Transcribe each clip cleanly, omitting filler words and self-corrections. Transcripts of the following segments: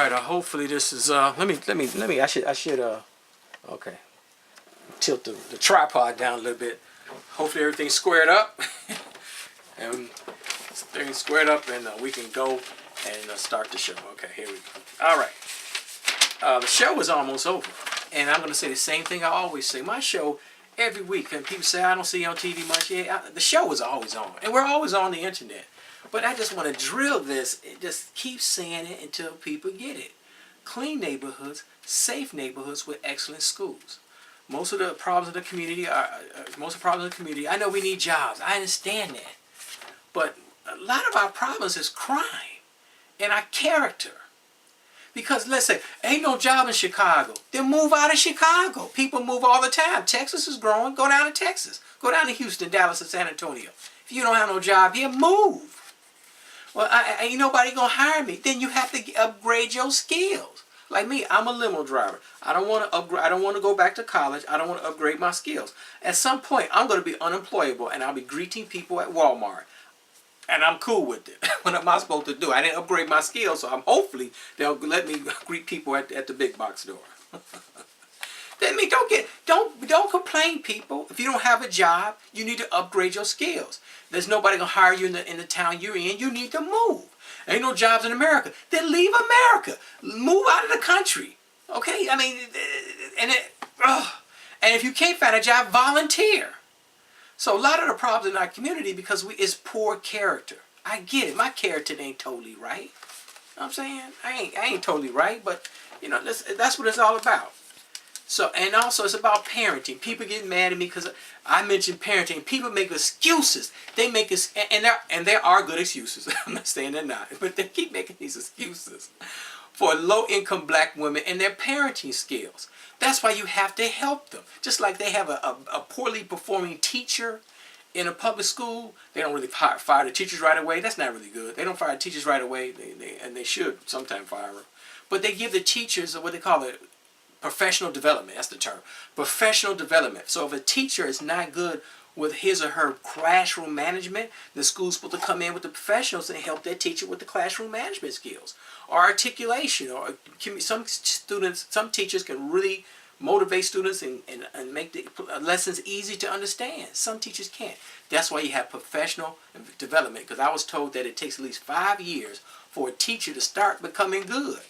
right. Hopefully this is. Let me. I should. Okay. Tilt the tripod down a little bit. Hopefully everything's squared up, and everything's squared up, and we can go and start the show. Okay, here we go. All right. The show is almost over, and I'm going to say the same thing I always say. My show every week, and people say I don't see you on TV much. Yeah, the show is always on, and we're always on the internet. But I just want to drill this and just keep saying it until people get it. Clean neighborhoods, safe neighborhoods with excellent schools. Most of the problems in the community I know we need jobs. I understand that. But a lot of our problems is crime and our character. Because let's say, ain't no job in Chicago. Then move out of Chicago. People move all the time. Texas is growing. Go down to Texas. Go down to Houston, Dallas, and San Antonio. If you don't have no job here, move. Well, ain't nobody gonna hire me. Then you have to upgrade your skills. Like me, I'm a limo driver. I don't want to upgrade. I don't want to go back to college. I don't want to upgrade my skills. At some point, I'm going to be unemployable, and I'll be greeting people at Walmart, and I'm cool with it. What am I supposed to do? I didn't upgrade my skills, so hopefully they'll let me greet people at the big box door. That means don't complain, people. If you don't have a job, you need to upgrade your skills. There's nobody gonna hire you in the town you're in. You need to move. Ain't no jobs in America. Then leave America. Move out of the country. Okay? I mean, and if you can't find a job, volunteer. So a lot of the problems in our community is poor character. I get it. My character ain't totally right. You know what I'm saying? I ain't totally right, but you know that's what it's all about. So, and also it's about parenting. People get mad at me because I mentioned parenting. People make excuses. They make us, and there are good excuses. I'm not saying they're not, but they keep making these excuses for low-income black women and their parenting skills. That's why you have to help them. Just like they have a poorly performing teacher in a public school, they don't really fire the teachers right away. That's not really good. They don't fire teachers right away, and they should sometimes fire them. But they give the teachers what they call it, professional development. That's the term. Professional development. So if a teacher is not good with his or her classroom management, the school's supposed to come in with the professionals and help that teacher with the classroom management skills. Or articulation. Or some teachers can really motivate students and make the lessons easy to understand. Some teachers can't. That's why you have professional development. Because I was told that it takes at least 5 years for a teacher to start becoming good.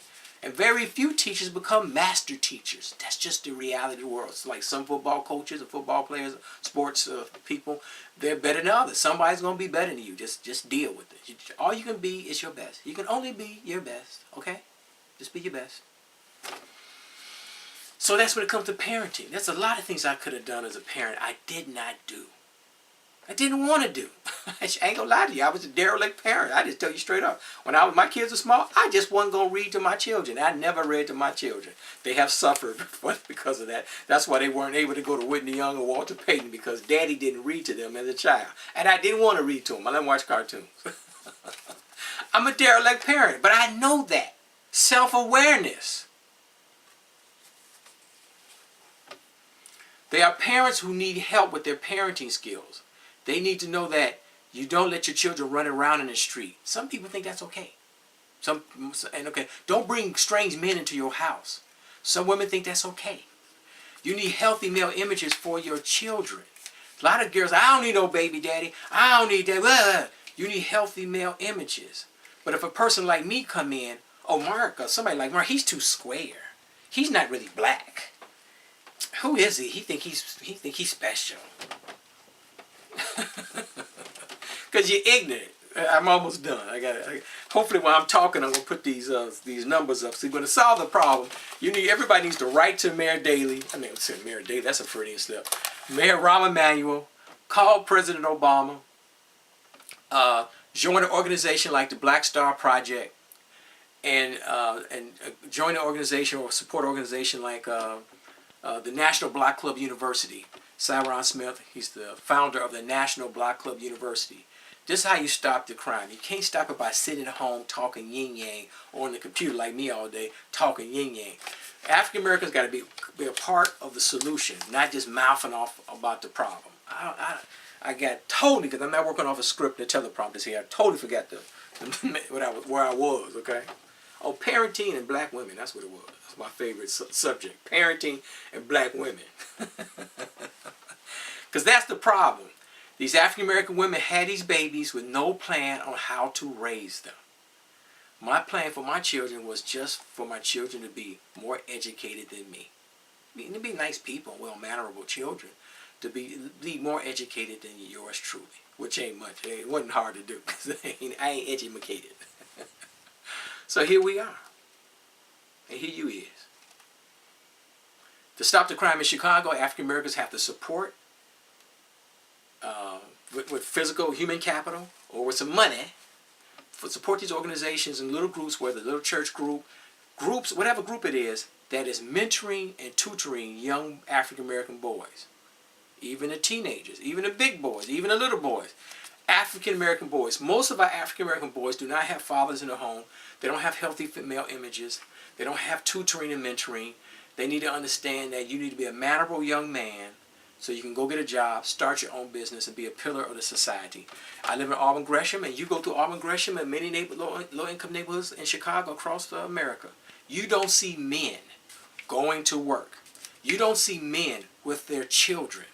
And very few teachers become master teachers. That's just the reality of the world. It's like some football coaches and football players, sports people, they're better than others. Somebody's going to be better than you. Just deal with it. All you can be is your best. You can only be your best, okay? Just be your best. So that's when it comes to parenting. There's a lot of things I could have done as a parent I did not do. I didn't want to do. I ain't gonna lie to you. I was a derelict parent. I just tell you straight up. When my kids were small, I just wasn't gonna read to my children. I never read to my children. They have suffered because of that. That's why they weren't able to go to Whitney Young or Walter Payton, because Daddy didn't read to them as a child, and I didn't want to read to them. I let them watch cartoons. I'm a derelict parent, but I know that. Self-awareness. There are parents who need help with their parenting skills. They need to know that you don't let your children run around in the street. Some people think that's okay. Don't bring strange men into your house. Some women think that's okay. You need healthy male images for your children. A lot of girls, I don't need no baby daddy. I don't need that. Blah. You need healthy male images. But if a person like me come in, oh Mark, somebody like Mark, he's too square. He's not really black. Who is he? He think he's special. Because you're ignorant. I'm almost done. Hopefully while I'm talking, I'm going to put these numbers up. So you're going to solve the problem. Everybody needs to write to Mayor Daley. Mayor Daley, that's a Freudian slip. Mayor Rahm Emanuel. Call President Obama. Join an organization like the Black Star Project. And join an organization or support an organization like the National Block Club University. Cyron Smith, he's the founder of the National Block Club University. This is how you stop the crime. You can't stop it by sitting at home talking yin-yang, or on the computer like me all day talking yin-yang. African Americans got to be a part of the solution, not just mouthing off about the problem. I got totally, because I'm not working off a script and teleprompters here, I totally forgot where I was, okay? Oh, parenting and black women. That's what it was. That's my favorite subject. Parenting and black women. Because that's the problem. These African American women had these babies with no plan on how to raise them. My plan for my children was just for my children to be more educated than me. I mean, to be nice people, well-mannerable children, to be more educated than yours truly, which ain't much. It wasn't hard to do because I ain't educated. So here we are, and here you is. To stop the crime in Chicago, African Americans have to support with physical human capital or with some money. Support these organizations and little groups, whether little church groups, whatever group it is, that is mentoring and tutoring young African American boys, even the teenagers, even the big boys, even the little boys. African American boys. Most of our African American boys do not have fathers in the home. They don't have healthy male images. They don't have tutoring and mentoring. They need to understand that you need to be a mannerable young man so you can go get a job, start your own business, and be a pillar of the society. I live in Auburn Gresham, and you go through Auburn Gresham and many low-income neighborhoods in Chicago across America. You don't see men going to work. You don't see men with their children.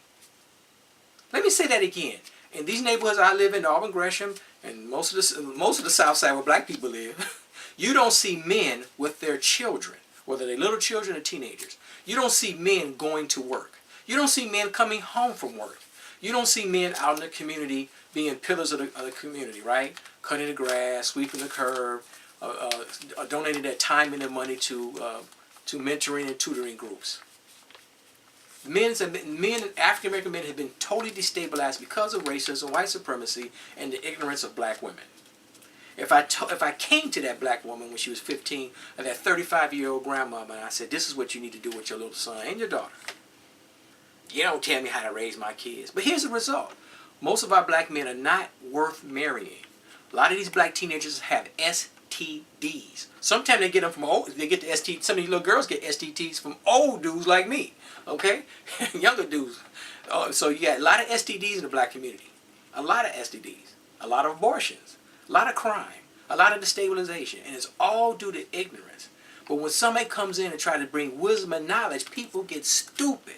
Let me say that again. In these neighborhoods I live in, Auburn Gresham, and most of the South Side where black people live, you don't see men with their children, whether they're little children or teenagers. You don't see men going to work. You don't see men coming home from work. You don't see men out in the community being pillars of the community, right? Cutting the grass, sweeping the curb, donating their time and their money to mentoring and tutoring groups. African American men have been totally destabilized because of racism, white supremacy, and the ignorance of black women. If I came to that black woman when she was 15, or that 35-year-old grandmama, and I said, this is what you need to do with your little son and your daughter. You don't tell me how to raise my kids. But here's the result. Most of our black men are not worth marrying. A lot of these black teenagers have STDs. Sometimes they get them from they get the STDs. Some of these little girls get STDs from old dudes like me. Okay? Younger dudes. So you got a lot of STDs in the black community. A lot of STDs. A lot of abortions. A lot of crime. A lot of destabilization. And it's all due to ignorance. But when somebody comes in and try to bring wisdom and knowledge, people get stupid.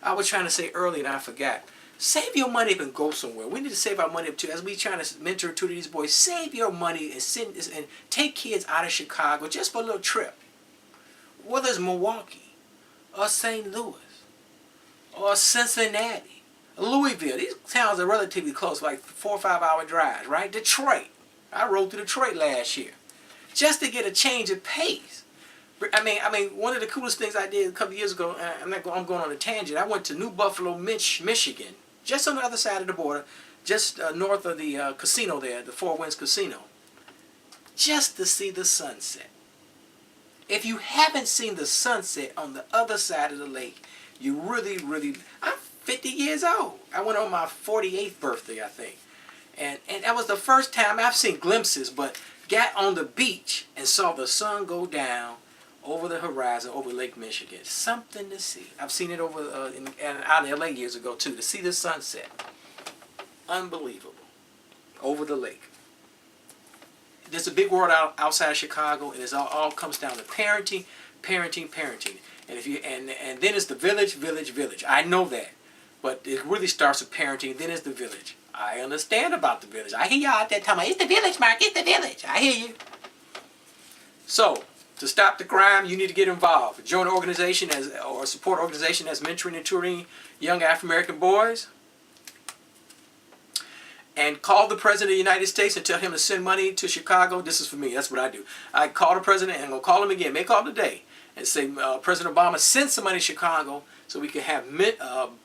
I was trying to say earlier and I forgot. Save your money up and go somewhere. We need to save our money up too. As we trying to mentor to these boys, save your money and take kids out of Chicago just for a little trip. Whether it's Milwaukee or St. Louis or Cincinnati, Louisville. These towns are relatively close, like 4 or 5 hour drives, right? Detroit. I rode through Detroit last year just to get a change of pace. I mean, one of the coolest things I did a couple years ago, I'm going on a tangent. I went to New Buffalo, Michigan, just on the other side of the border, just north of the casino there, the Four Winds Casino, just to see the sunset. If you haven't seen the sunset on the other side of the lake, you really, I'm 50 years old. I went on my 48th birthday, I think. And that was the first time I've seen glimpses, but got on the beach and saw the sun go down over the horizon, over Lake Michigan. Something to see. I've seen it over out in LA years ago too, to see the sunset. Unbelievable. Over the lake. There's a big world outside of Chicago, and it all comes down to parenting. And and then it's the village. I know that. But it really starts with parenting, then it's the village. I understand about the village. I hear y'all out there talking about, it's the village, Mark, it's the village. I hear you. So, to stop the crime, you need to get involved. Join an organization or support an organization that's mentoring and tutoring young African American boys. And call the President of the United States and tell him to send money to Chicago. This is for me. That's what I do. I call the President and I'm going to call him again. May call today. And say, President Obama, send some money to Chicago so we can have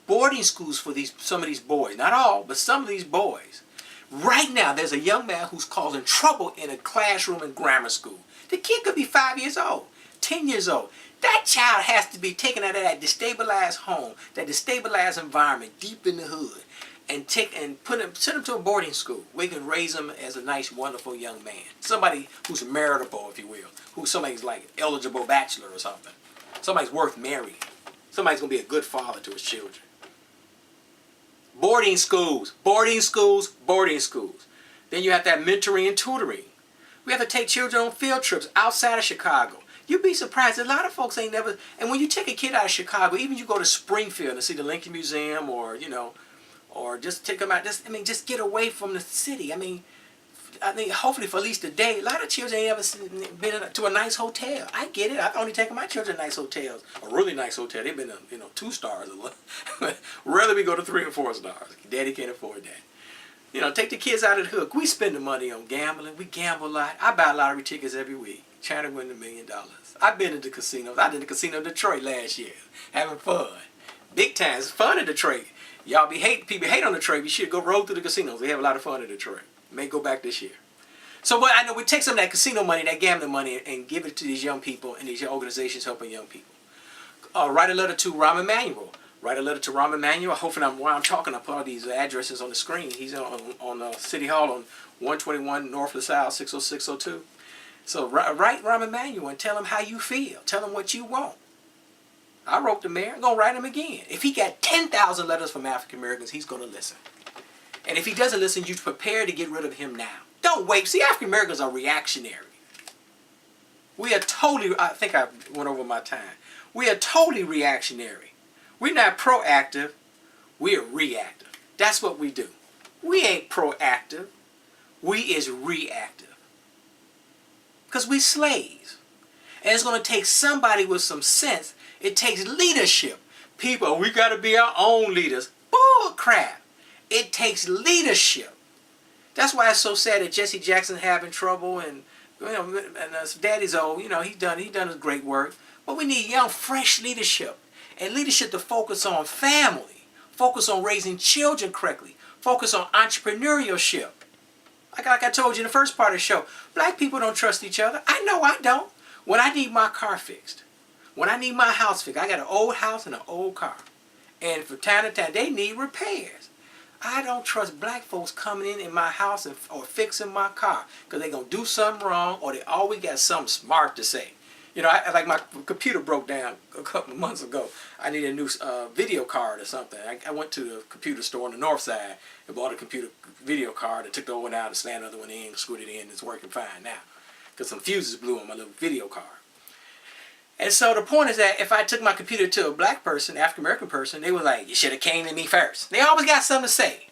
boarding schools for some of these boys. Not all, but some of these boys. Right now, there's a young man who's causing trouble in a classroom in grammar school. The kid could be 5 years old, 10 years old. That child has to be taken out of that destabilized home, that destabilized environment deep in the hood, and send him to a boarding school where you can raise him as a nice, wonderful young man. Somebody who's meritable, if you will. Who's somebody's like eligible bachelor or something. Somebody's worth marrying. Somebody's going to be a good father to his children. Boarding schools. Then you have that mentoring and tutoring. We have to take children on field trips outside of Chicago. You'd be surprised. A lot of folks ain't never. And when you take a kid out of Chicago, even you go to Springfield and see the Lincoln Museum, or or just take them out. Just get away from the city. I mean, hopefully for at least a day. A lot of children ain't ever been to a nice hotel. I get it. I've only taken my children to nice hotels, a really nice hotel. They've been to 2 stars. Rarely we go to 3 or 4 stars. Daddy can't afford that. Take the kids out of the hood. We spend the money on gambling. We gamble a lot. I buy lottery tickets every week, trying to win $1 million. I've been to the casinos. I did the casino in Detroit last year, having fun, big time. It's fun in Detroit. People hate on Detroit. We should go roll through the casinos. They have a lot of fun in Detroit. May go back this year. So, but I know we take some of that casino money, that gambling money, and give it to these young people and these organizations helping young people. Write a letter to Rahm Emanuel. Write a letter to Rahm Emanuel. Hopefully, while I'm talking, I put all these addresses on the screen. He's on City Hall on 121 North LaSalle 60602. So write Rahm Emanuel and tell him how you feel. Tell him what you want. I wrote the mayor. I'm going to write him again. If he got 10,000 letters from African Americans, he's going to listen. And if he doesn't listen, you prepare to get rid of him now. Don't wait. See, African Americans are reactionary. We are totally, I think I went over my time. We are totally reactionary. We're not proactive. We're reactive. That's what we do. We ain't proactive. We is reactive. Because we slaves. And it's going to take somebody with some sense. It takes leadership. People, we got to be our own leaders. Bull crap. It takes leadership. That's why it's so sad that Jesse Jackson having trouble, and Daddy's old. He's done his great work. But we need young, fresh leadership, and leadership to focus on family, focus on raising children correctly, focus on entrepreneurship. Like I told you in the first part of the show, black people don't trust each other. I know I don't. When I need my car fixed, when I need my house fixed, I got an old house and an old car, and from time to time they need repairs. I don't trust black folks coming in my house or fixing my car because they're going to do something wrong, or they always got something smart to say. Like my computer broke down a couple of months ago. I need a new video card or something. I went to the computer store on the north side and bought a computer video card and took the old one out and slammed the other one in, screwed it in. It's working fine now because some fuses blew on my little video card. And so the point is that if I took my computer to a black person, African American person, they were like, you should have came to me first. They always got something to say.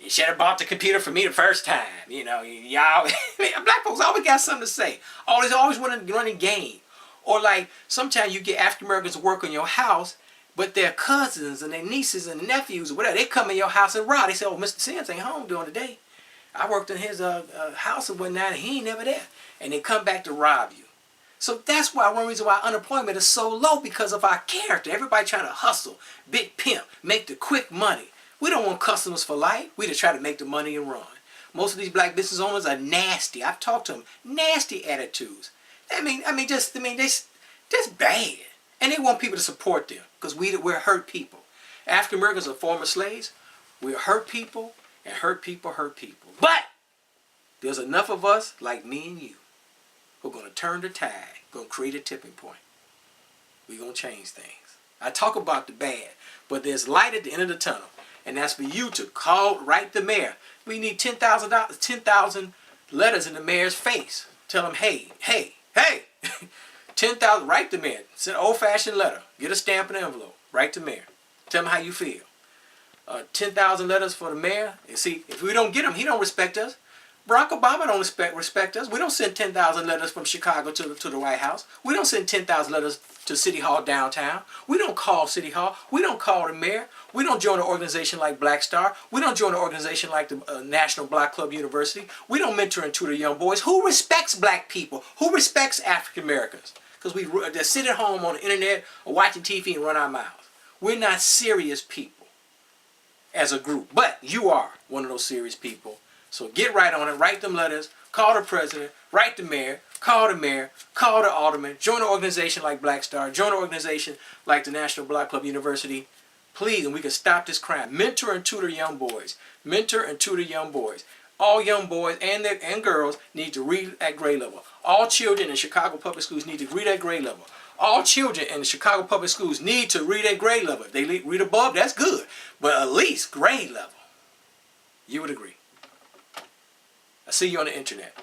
You should have bought the computer for me the first time. Y'all, black folks always got something to say. Always running game. Or like sometimes you get African Americans to work on your house, but their cousins and their nieces and nephews or whatever, they come in your house and rob. They say, oh, Mr. Sims ain't home during the day. I worked in his house and whatnot, and he ain't never there. And they come back to rob you. So that's why one reason why unemployment is so low, because of our character. Everybody trying to hustle, big pimp, make the quick money. We don't want customers for life. We just try to make the money and run. Most of these black business owners are nasty. I've talked to them. Nasty attitudes. Just bad. And they want people to support them because we're hurt people. African Americans are former slaves. We're hurt people, and hurt people hurt people. But there's enough of us, like me and you, who are going to turn the tide, going to create a tipping point. We're going to change things. I talk about the bad, but there's light at the end of the tunnel. And that's for you to write the mayor. We need 10,000 letters in the mayor's face. Tell him, hey, 10,000, write the mayor. Send an old-fashioned letter. Get a stamp and an envelope. Write the mayor. Tell him how you feel. 10,000 letters for the mayor. You see, if we don't get him, he don't respect us. Barack Obama don't respect us. We don't send 10,000 letters from Chicago to the White House. We don't send 10,000 letters to City Hall downtown. We don't call City Hall. We don't call the mayor. We don't join an organization like Black Star. We don't join an organization like the National Black Club University. We don't mentor and tutor young boys. Who respects black people? Who respects African Americans? Because we just sit at home on the internet or watching TV and run our mouths. We're not serious people as a group. But you are one of those serious people. So get right on it. Write them letters. Call the president. Write the mayor. Call the mayor. Call the alderman. Join an organization like Black Star. Join an organization like the National Black Club University. Please, and we can stop this crime. Mentor and tutor young boys. Mentor and tutor young boys. All young boys and girls need to read at grade level. All children in Chicago public schools need to read at grade level. All children in the Chicago public schools need to read at grade level. If they read above, that's good. But at least grade level. You would agree. I see you on the internet.